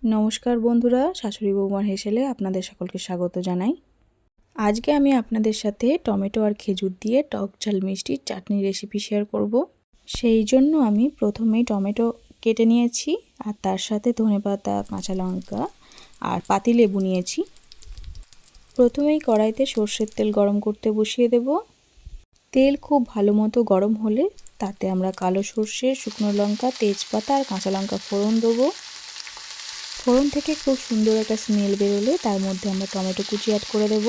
নমস্কার বন্ধুরা, শাশুড়ি বৌমার হেসেলে আপনাদের সকলকে স্বাগত জানাই। আজকে আমি আপনাদের সাথে টমেটো আর খেজুর দিয়ে টক ঝাল মিষ্টির চাটনির রেসিপি শেয়ার করব। সেই জন্য আমি প্রথমেই টমেটো কেটে নিয়েছি আর তার সাথে ধনেপাতা, কাঁচা লঙ্কা আর পাতিলেবু নিয়েছি। প্রথমেই কড়াইতে সর্ষের তেল গরম করতে বসিয়ে দেব। তেল খুব ভালো মতো গরম হলে তাতে আমরা কালো সর্ষে, শুকনো লঙ্কা, তেজপাতা আর কাঁচা লঙ্কা ফোড়ন দেবো। ফোড়ন থেকে খুব সুন্দর একটা স্মেল বেরোলে তার মধ্যে আমরা টমেটো কুচি অ্যাড করে দেব।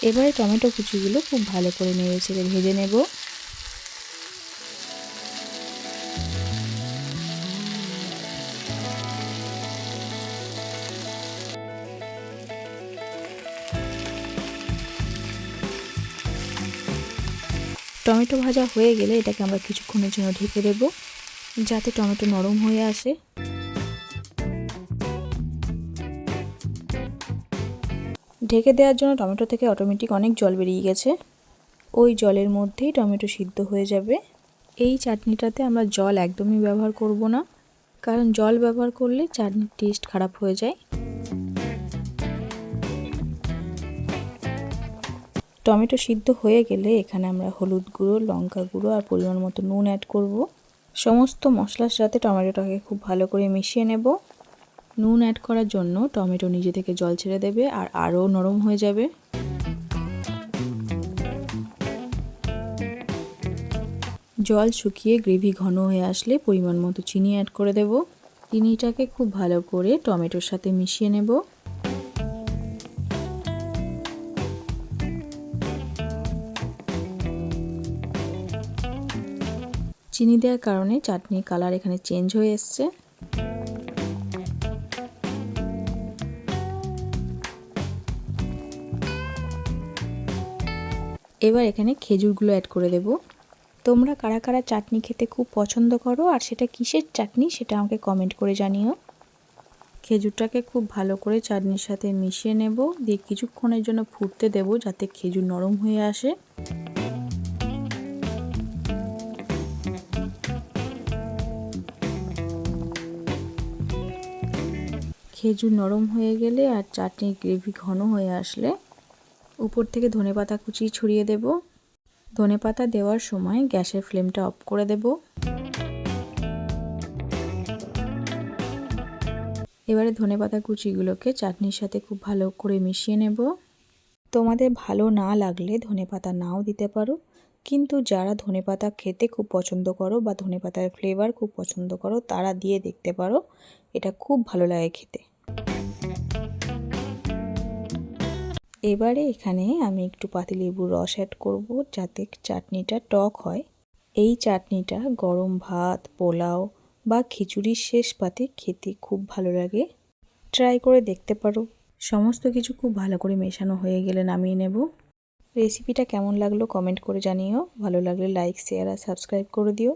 এবারে টমেটো কুচিগুলো খুব ভালো করে নেড়ে চেড়ে ভেজে নেব। টমেটো ভাজা হয়ে গেলে এটাকে আমরা কিছুক্ষণের জন্য ঢেকে দেব, যাতে টমেটো নরম হয়ে আসে। ঢেকে দেওয়ার জন্য টমেটো থেকে অটোমেটিক অনেক জল বেরিয়ে গেছে। ওই জলের মধ্যেই টমেটো সিদ্ধ হয়ে যাবে। এই চাটনিটাতে আমরা জল একদমই ব্যবহার করব না, কারণ জল ব্যবহার করলে চাটনির টেস্ট খারাপ হয়ে যায়। টমেটো সিদ্ধ হয়ে গেলে এখানে আমরা হলুদ গুঁড়ো, লঙ্কা গুঁড়ো আর পরিমাণ মতো নুন অ্যাড করব। সমস্ত মশলার সাথে টমেটোটাকে খুব ভালো করে মিশিয়ে নেব। নুন অ্যাড করার জন্য টমেটো নিজে থেকে জল ছেড়ে দেবে আর আরও নরম হয়ে যাবে। জল শুকিয়ে গ্রেভি ঘন হয়ে আসলে পরিমাণ মতো চিনি অ্যাড করে দেব। চিনিটাকে খুব ভালো করে টমেটোর সাথে মিশিয়ে নেব। চিনি দেওয়ার কারণে চাটনির কালার এখানে চেঞ্জ হয়ে এসছে। এবার এখানে খেজুরগুলো অ্যাড করে দেব। তোমরা কারা কারা চাটনি খেতে খুব পছন্দ করো আর সেটা কিসের চাটনি সেটা আমাকে কমেন্ট করে জানিও। খেজুরটাকে খুব ভালো করে চাটনির সাথে মিশিয়ে নেব, দিয়ে কিছুক্ষণের জন্য ফুটতে দেব যাতে খেজুর নরম হয়ে আসে। খেজুর নরম হয়ে গেলে আর চাটনির গ্রেভি ঘন হয়ে আসলে উপর থেকে ধনেপাতা কুচি ছড়িয়ে দেব। ধনেপাতা দেওয়ার সময় গ্যাসের ফ্লেমটা অফ করে দেব। এবারে ধনেপাতা কুচিগুলোকে চাটনির সাথে খুব ভালো করে মিশিয়ে নেব। তোমাদের ভালো না লাগলে ধনেপাতা নাও দিতে পারো, কিন্তু যারা ধনেপাতা খেতে খুব পছন্দ করো বা ধনেপাতার ফ্লেভার খুব পছন্দ করো তারা দিয়ে দেখতে পারো, এটা খুব ভালো লাগে খেতে। এবারে এখানে আমি একটু পাতিলেবুর রস অ্যাড করব যাতে চাটনিটা টক হয়। এই চাটনিটা গরম ভাত, পোলাও বা খিচুড়ির শেষ পাতে খেতে খুব ভালো লাগে। ট্রাই করে দেখতে পারো। সমস্ত কিছু খুব ভালো করে মেশানো হয়ে গেলে নামিয়ে নেব। রেসিপিটা কেমন লাগলো কমেন্ট করে জানিও। ভালো লাগলে লাইক, শেয়ার আর সাবস্ক্রাইব করে দিও।